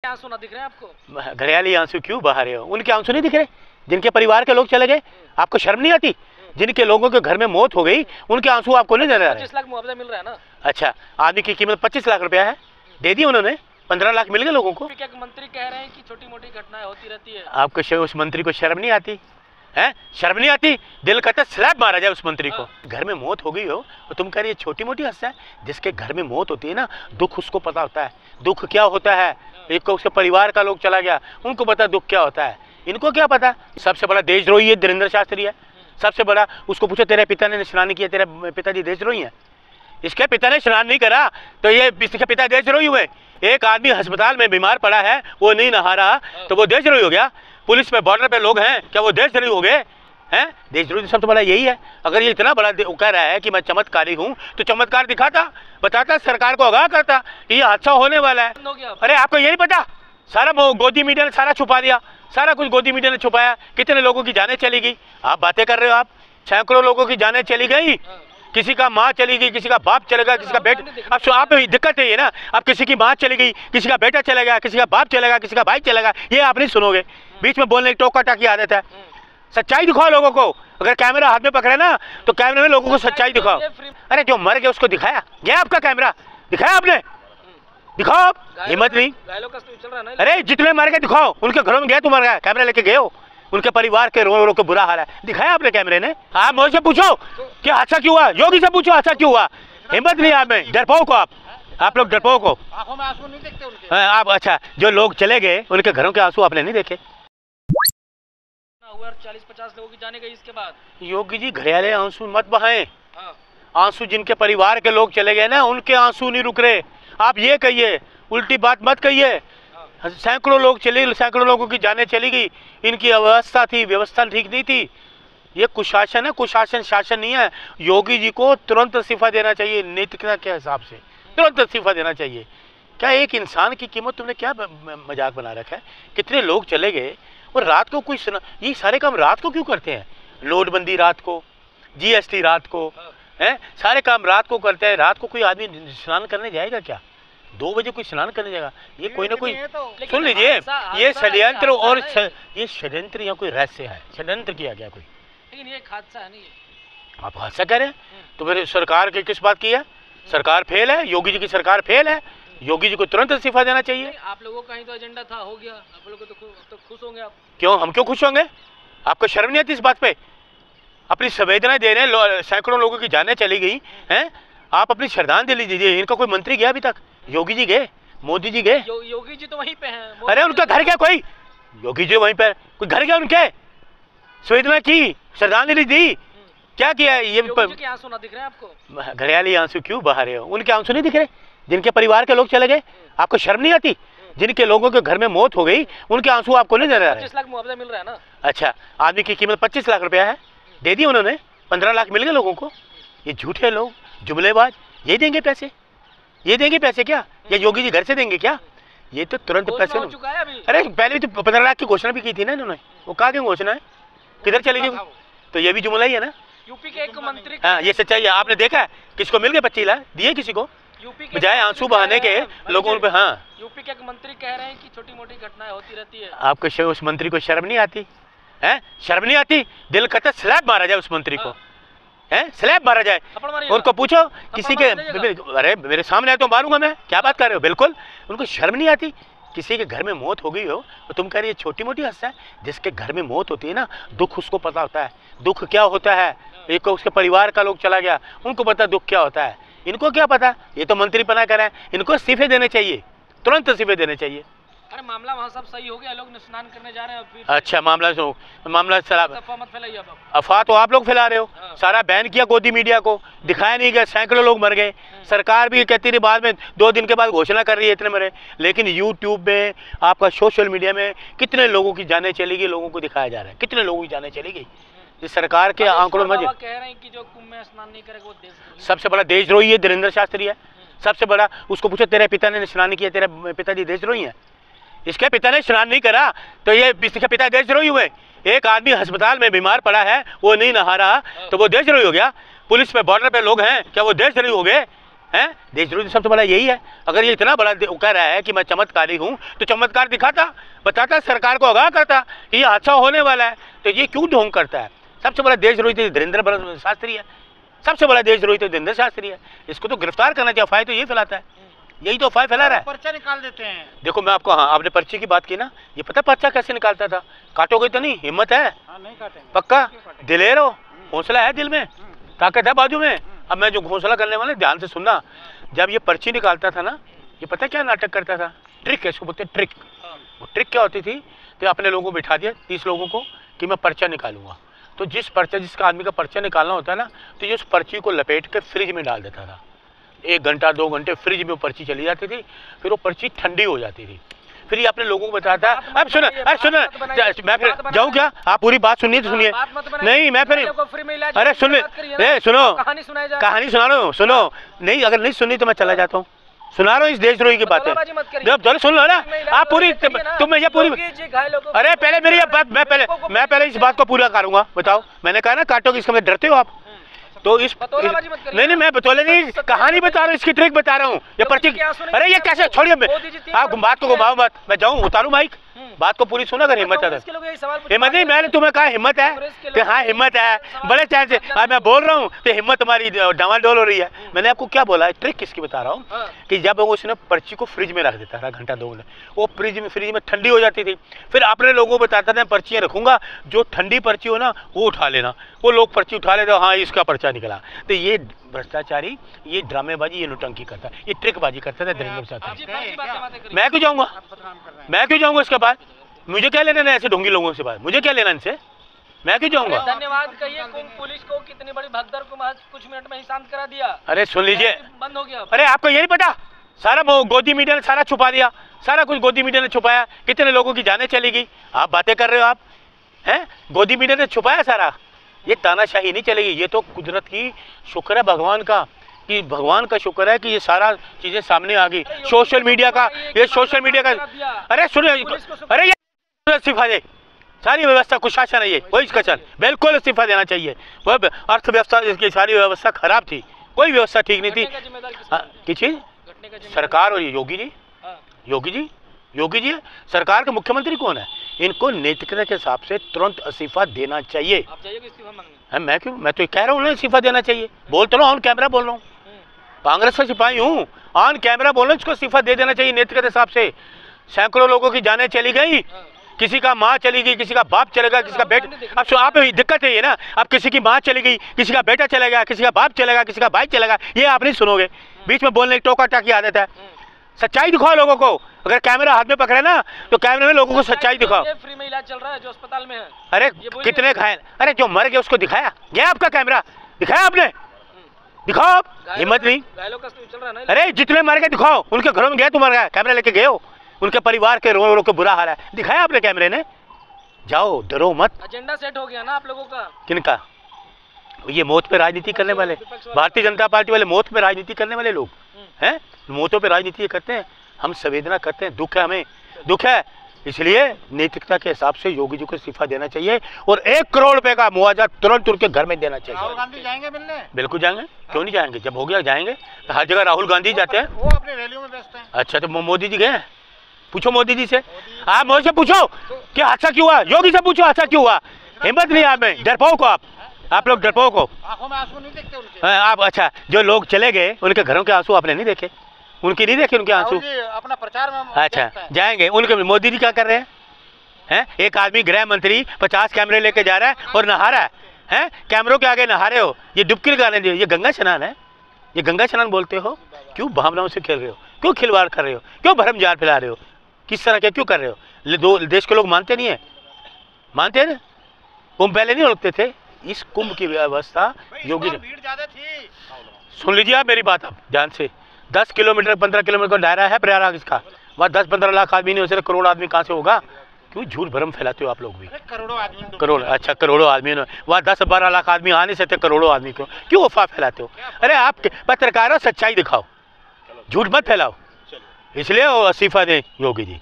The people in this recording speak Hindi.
आंसू ना दिख रहे हैं आपको? घड़ियाली आंसू क्यों बहा रहे हो? उनके आंसू नहीं दिख रहे जिनके परिवार के लोग चले गए? आपको शर्म नहीं आती? जिनके लोगों के घर में मौत हो गई उनके आंसू आपको नहीं नजर आ रहे? 25 लाख मुआवजा मिल रहा है ना। अच्छा, आदमी की कीमत 25 लाख रुपया है, दे दी उन्होंने, 15 लाख मिल गए लोगों को। एक मंत्री कह रहे हैं कि छोटी मोटी घटनाएं होती रहती है। आपको उस मंत्री को शर्म नहीं आती है? शर्म नहीं आती? दिल कहता स्लैब मारा जाए उस मंत्री को। घर में मौत हो गई हो तो तुम कह रही है छोटी मोटी हंसा है? जिसके घर में मौत होती है ना, दुख उसको पता होता है, दुख क्या होता है। एक को उसके परिवार का लोग चला गया, उनको पता दुख क्या होता है, इनको क्या पता। सबसे बड़ा देशद्रोही है धीरेन्द्र शास्त्री है, सबसे बड़ा। उसको पूछो तेरे पिता ने स्नान नहीं किया, तेरे पिताजी देशद्रोही है? इसके पिता ने स्नान नहीं करा तो ये इसके पिता देशद्रोही हुए? एक आदमी अस्पताल में बीमार पड़ा है, वो नहीं नहा रहा तो वो देशद्रोही हो गया? पुलिस पे बॉर्डर पे लोग हैं, क्या वो देशद्रोही हो गए हैं? देशद्रोही सबसे बड़ा यही है। अगर ये इतना बड़ा कह रहा है कि मैं चमत्कारी हूँ तो चमत्कार दिखाता, बताता, सरकार को आगाह करता कि ये हादसा होने वाला है। अरे आपको ये नहीं पता? सारा गोदी मीडिया ने सारा छुपा दिया, सारा कुछ गोदी मीडिया ने छुपाया। कितने लोगों की जानें चली गई? आप बातें कर रहे हो, आप सैकड़ों लोगों की जानें चली गई। किसी का माँ चली गई, किसी का बाप चला गया, किसी का बेटा। अब आप दिक्कत है ये ना, अब किसी की माँ चली गई, किसी का बेटा चला गया, किसी का बाप चला गया, किसी का भाई चला गया, ये आप नहीं सुनोगे। बीच में बोलने की टोका टाकी आदत है। सच्चाई दिखाओ लोगों को। अगर कैमरा हाथ में पकड़े ना तो कैमरे में लोगों को सच्चाई दिखाओ। अरे जो मर गया उसको दिखाया गया? आपका कैमरा दिखाया आपने? दिखाओ, हिम्मत नहीं। अरे जितने मर गए दिखाओ, उनके घरों में गए, तुम मर गए, कैमरा लेके गए हो, उनके परिवार के रो रो के बुरा हाल है, दिखाया आपने कैमरे ने? आप मुझसे पूछो कि हादसा क्यों हुआ, योगी से पूछो हादसा क्यों हुआ। हिम्मत नहीं आप में, डरपोक हो आप लोग डरपोक हो। आंखों में आंसू नहीं देखते उनके? आप अच्छा, जो लोग चले गए उनके घरों के आंसू आपने नहीं देखे? 40-50 लोगों की जाने गई इसके बाद। योगी जी घड़ियाले आंसू मत बहाएं। आंसू जिनके परिवार के लोग चले गए ना, उनके आंसू नहीं रुक रहे। आप ये कहिए, उल्टी बात मत कहिए। सैकड़ों लोग चले, सैकड़ों लोगों की जानें चली गई, इनकी अवस्था थी, व्यवस्था ठीक नहीं थी। ये कुशासन है, कुशासन शासन नहीं है। योगी जी को तुरंत इस्तीफा देना चाहिए, नैतिकता के हिसाब से तुरंत इस्तीफा देना चाहिए। क्या एक इंसान की कीमत तुमने क्या मजाक बना रखा है? कितने लोग चले गए और रात को कोई सुना, ये सारे काम रात को क्यों करते हैं? नोटबंदी रात को, जीएसटी रात को है, सारे काम रात को करते हैं। रात को कोई आदमी स्नान करने जाएगा क्या? 2 बजे कोई स्नान करने जाएगा? ये कोई ना कोई, सुन लीजिए, ये षड्यंत्र, और ये षड्यंत्र या कोई रहस्य है, षड्यंत्र किया गया कोई। लेकिन ये हादसा है नहीं। आप हादसा कह रहे हैं तो फिर सरकार की किस बात की है? सरकार फेल है, योगी जी की सरकार फेल है। योगी जी को तुरंत इस्तीफा देना चाहिए। आप लोगों का ही तो एजेंडा था, हो गया, आप लोग तो खुश होंगे आप। क्यों हम क्यों खुश होंगे? आपको शर्म नहीं आती इस बात पे? अपनी संवेदनाएं दे रहे हैं, सैकड़ों लोगों की जानें चली गई हैं, आप अपनी श्रद्धांजलि दीजिए। इनका कोई मंत्री गया अभी तक? योगी जी गए, मोदी जी गए? योगी जी तो वहीं पे हैं। अरे उनका घर क्या कोई? योगी जी वहीं पर, कोई घर गया उनके? संवेदना की, श्रद्धांजलि दी, क्या किया? ये आंसू ना दिख रहे हैं आपको? घड़ियाली आंसू क्यों बहा रहे हो? उनके आंसू नहीं दिख रहे जिनके परिवार के लोग चले गए? आपको शर्म नहीं आती? जिनके लोगों के घर में मौत हो गई उनके आंसू आपको नहीं नजर आ रहे? 25 लाख मुआवजा मिल रहा है ना। अच्छा, आदमी की कीमत 25 लाख रुपया है, दे दी उन्होंने, 15 लाख मिल गए लोगों को। ये झूठे लोग, जुमलेबाज, ये देंगे पैसे? ये देंगे पैसे क्या? या योगी जी घर से देंगे क्या? ये तो तुरंत पैसे हो चुका है अभी। अरे पहले भी तो 15 लाख की घोषणा भी की थी ना इन्होंने, वो कहाँ की घोषणा है, किधर चली गई? तो ये भी जुमला ही है ना। यूपी के एक मंत्री, हाँ ये सच्चाई है। आपने देखा है किसको मिल गए 25 लाख? दिए किसी को? बजाय आंसू बहाने के लोगों पे। हाँ, यूपी के एक मंत्री कह रहे हैं कि छोटी मोटी घटनाएं होती रहती है। आपको उस मंत्री को शर्म नहीं आती है? शर्म नहीं आती? दिल कहता स्लैब मारा जाए उस मंत्री को, है स्लैब मारा जाए। उनको पूछो किसी के, अरे मेरे सामने आए तो मारूंगा मैं, क्या बात कर रहे हो? बिल्कुल, उनको शर्म नहीं आती? किसी के घर में मौत हो गई हो तो तुम कह रही है छोटी मोटी हंसा है? जिसके घर में मौत होती है ना, दुख उसको पता होता है, दुख क्या होता है। एक को उसके परिवार का लोग चला गया, उनको पता दुख क्या होता है, इनको क्या पता? ये तो मंत्री पना कर रहे हैं, इनको इस्तीफे देने चाहिए, तुरंत इस्तीफे देने चाहिए। अरे मामला वहाँ सब सही हो गया, लोग स्नान करने जा रहे हैं फिर। अच्छा, मामला अफवाह मत फैलाइए आप। अफवाह तो आप लोग फैला रहे हो। सारा बैन किया गोदी मीडिया को, दिखाया नहीं गया, सैकड़ों लोग मर गए। सरकार भी कहती रही, बाद में 2 दिन के बाद घोषणा कर रही है इतने मरे। लेकिन यूट्यूब में, आपका सोशल मीडिया में कितने लोगों की जानें चली गई, लोगों को दिखाया जा रहा है, कितने लोगों की जानें चली गई। इस सरकार के आंकड़ों में कह रहे हैं कि जो कुंभ में स्नान नहीं करेगा वो देशद्रोही। सबसे बड़ा देशद्रोही है धीरेन्द्र शास्त्री है, सबसे बड़ा। उसको पूछो तेरे पिता ने स्नान नहीं किया, तेरे पिताजी देशद्रोही है? इसके पिता ने स्नान नहीं करा तो ये इसके पिता देशद्रोही हुए? एक आदमी अस्पताल में बीमार पड़ा है, वो नहीं नहा रहा तो वो देशद्रोही हो गया? पुलिस पे बॉर्डर पे लोग हैं, क्या वो देशद्रोही हो गए हैं? देशद्रोही सबसे बड़ा यही है। अगर ये इतना बड़ा कह रहा है कि मैं चमत्कारी हूँ तो चमत्कार दिखाता, बताता, सरकार को आगाह करता कि ये हादसा होने वाला है, तो ये क्यों ढोंग करता है? सबसे बड़ा देशद्रोही तो धीरेन्द्र शास्त्री है, सबसे बड़ा देशद्रोही तो धीरेन्द्र शास्त्री है। इसको तो गिरफ्तार करना चाहिए। अफवाह तो ये फैलाता है, यही तो अफवाह फैला रहा है। पर्चा निकाल देते हैं। देखो मैं आपको, हाँ आपने पर्ची की बात की ना, ये पता पर्चा कैसे निकालता था? काटोगे तो नहीं? हिम्मत है? नहीं काटेंगे। पक्का? दिलेर हो, हौसला है दिल में, ताकत है बाजू में। अब मैं जो घोषणा करने वाला, ध्यान से सुनना। जब ये पर्ची निकालता था ना, ये पता क्या नाटक करता था? ट्रिक है, इसको बोलते हैं ट्रिक। वो ट्रिक क्या होती थी? तो अपने लोगों को बिठा दिया, 30 लोगों को, कि मैं पर्चा निकालूंगा। तो जिसका आदमी का पर्चा निकालना होता है ना, तो ये उस पर्ची को लपेट के फ्रिज में डाल देता था। 1 घंटा 2 घंटे फ्रिज में वो पर्ची चली जाती थी, फिर वो पर्ची ठंडी हो जाती थी। फिर ये अपने लोगों को बताता है। अब सुनो, मैं फिर जाऊँ क्या? आप पूरी बात सुनिए तो सुनिए। नहीं मैं फिर, अरे सुनो, कहानी सुना रहा हूँ, सुनो। नहीं, अगर नहीं सुनी तो मैं चला जाता हूँ। सुना रहा हूँ इस देशद्रोही की बातें। जब जरूर सुन लो ना आप पूरी, तुम ये पूरी, अरे पहले मेरी बात, मैं पहले इस बात को पूरा करूंगा। बताओ, मैंने कहा ना काटोगे, इसका मैं डरते हो आप? तो नहीं मैं बतौले नहीं, कहानी बता रहा हूँ, इसकी ट्रिक बता रहा हूँ। ये पर्ची, अरे ये कैसे, छोड़िए, आप बात को घुमाओ मत। मैं जाऊँ, उतारू माइक, बात को पूरी सुना। अगर हिम्मत है तो हिम्मत नहीं, मैंने तुम्हें कहा हिम्मत है कि हाँ हिम्मत है, बड़े चैन से मैं बोल रहा हूँ तो हिम्मत तुम्हारी डामाडोल हो रही है। मैंने आपको क्या बोला है? ट्रिक किसकी बता रहा हूँ कि जब उसने पर्ची को फ्रिज में रख देता था घंटा 2 घंटे, वो फ्रिज में ठंडी हो जाती थी। फिर अपने लोगों को बताता था पर्चियाँ रखूंगा, जो ठंडी पर्ची हो ना वो उठा लेना। वो लोग पर्ची उठा लेते, हाँ इसका पर्चा निकला। तो ये भ्रष्टाचारी, ये ड्रामेबाजी, ये नौटंकी करता है, ये ट्रिकबाजी करता था धीरेन्द्र शास्त्री। मैं क्यों जाऊँगा? मैं क्यों जाऊँगा इसके बाद? मुझे क्या लेना है ऐसे ढोंगी लोगों से बात? मुझे क्या लेना इनसे? मैं क्यों जाऊंगा? धन्यवाद कहिए पुलिस को, कितनी बड़ी भगदड़ को कुछ मिनट में ही शांत करा दिया। अरे सुन लीजिए, बंद हो गया। अरे आपको ये नहीं पता? सारा गोदी मीडिया ने सारा छुपा दिया, सारा कुछ गोदी मीडिया ने छुपाया। कितने लोगों की जानें चली गई। आप बातें कर रहे हो, आप हैं? गोदी मीडिया ने छुपाया सारा। ये तानाशाही नहीं चलेगी। ये तो कुदरत की शुक्र है, भगवान का, कि भगवान का शुक्र है कि ये सारा चीजें सामने आ गई। सोशल मीडिया का, ये सोशल मीडिया का, अरे सुनिए, अरे ये इस्तीफा दे, सारी व्यवस्था कुशासन है ये, कोई कचन, बिल्कुल इस्तीफा देना चाहिए। वो अर्थव्यवस्था, इसकी सारी व्यवस्था खराब थी, कोई व्यवस्था ठीक नहीं थी। किसी सरकार और योगी जी, योगी जी सरकार के मुख्यमंत्री कौन है? इनको नैतिकता के हिसाब से तुरंत इस्तीफा देना चाहिए। आप जाइए इस्तीफा मांगने। मैं क्यों? मैं तो कह रहा हूँ ना इस्तीफा देना चाहिए। बोल तो रहा हूँ, ऑन कैमरा बोल रहा हूँ, कांग्रेस का सिपाही हूँ, ऑन कैमरा बोल रहा हूँ, इसको इस्तीफा दे देना चाहिए नैतिकता के हिसाब से। सैकड़ों लोगों की जानें चली गई, किसी का माँ चली गई, किसी का बाप चलेगा, किसी का बेटा। अब आप दिक्कत है ये ना, अब किसी की माँ चली गई, किसी का बेटा चलेगा, किसी का बाप चलेगा, किसी का भाई चलेगा, ये आप नहीं सुनोगे। बीच में बोलने की टोका टाकी आदत है। सच्चाई दिखाओ लोगों को। अगर कैमरा हाथ में पकड़े ना तो कैमरे में लोगों को सच्चाई दिखाओ। फ्री में इलाज चल रहा है जो अस्पताल में है। अरे कितने घायल, अरे जो मर गए उसको दिखाया गया? आपका कैमरा दिखाया आपने? दिखाओ आप, हिम्मत नहीं। घायलों का चल रहा है ना। अरे जितने मर गए दिखाओ, उनके घरों में गए, तुम मर गए, कैमरा लेके गए हो, उनके परिवार के रो रो के बुरा हाल है, दिखाया आपने कैमरे ने? जाओ, डरो मत। एजेंडा सेट हो गया ना आप लोगों का। किनका? ये मौत पे राजनीति करने वाले, भारतीय जनता पार्टी वाले, मौत पे राजनीति करने वाले लोग हैं। मौतों पे राजनीति करते हैं। हम संवेदना करते हैं, दुख है, हमें दुख है। इसलिए नैतिकता के हिसाब से योगी जी को इस्तीफा देना चाहिए और 1 करोड़ रुपए का मुआवजा तुरंत उनके घर में देना चाहिए। राहुल गांधी जाएंगे मिलने? बिल्कुल जाएंगे, क्यों नहीं जाएंगे? जब हो गया जाएंगे। तो हर जगह राहुल गांधी जाते हैं, वो अपनी रैलियों में व्यस्त हैं। अच्छा, तो मोदी जी गए? पूछो मोदी जी से, आप मोदी से पूछो कि हादसा क्यों हुआ। योगी से पूछो हादसा क्यों हुआ। हिम्मत नहीं आप में, डरपोक हो आप लोग डरपोक हो। आंखों में आंसू नहीं देखते उनके? आप, अच्छा, जो लोग चले गए उनके घरों के आंसू आपने नहीं देखे? उनकी नहीं देखे उनके आंसू? अपना प्रचार में अच्छा जाएंगे उनके। मोदी जी क्या कर रहे हैं? एक आदमी गृह मंत्री 50 कैमरे लेके जा रहा है और नहा रहा है। कैमरों के आगे नहा रहे हो, ये डुबकी लगाने दो। ये गंगा स्नान है, ये गंगा स्नान बोलते हो? क्यों भावनाओं से खेल रहे हो? क्यों खिलवाड़ कर रहे हो? क्यों भरम जाल फैला रहे हो? किस तरह के क्यों कर रहे हो? देश के लोग मानते नहीं है, मानते हैं ना? कुंभ पहले नहीं होते थे। इस कुंभ की व्यवस्था योगी ने, भीड़ ज्यादा थी। सुन लीजिए आप मेरी बात, आप ध्यान से। 10 किलोमीटर 15 किलोमीटर का दायरा है प्रयागराज का, वहाँ 10-15 लाख आदमी नहीं हो सकते, करोड़ आदमी कहाँ से होगा? क्यों झूठ भरम फैलाते हो आप लोग भी? करोड़ों आदमी, करोड़, अच्छा करोड़ों आदमी, वहाँ 10-12 लाख आदमी आ नहीं सकते, करोड़ों आदमी को क्यों अफवाह फैलाते हो? अरे आप पत्रकार हो, सच्चाई दिखाओ, झूठ मत फैलाओ। इसलिए इस्तीफा दें योगी जी।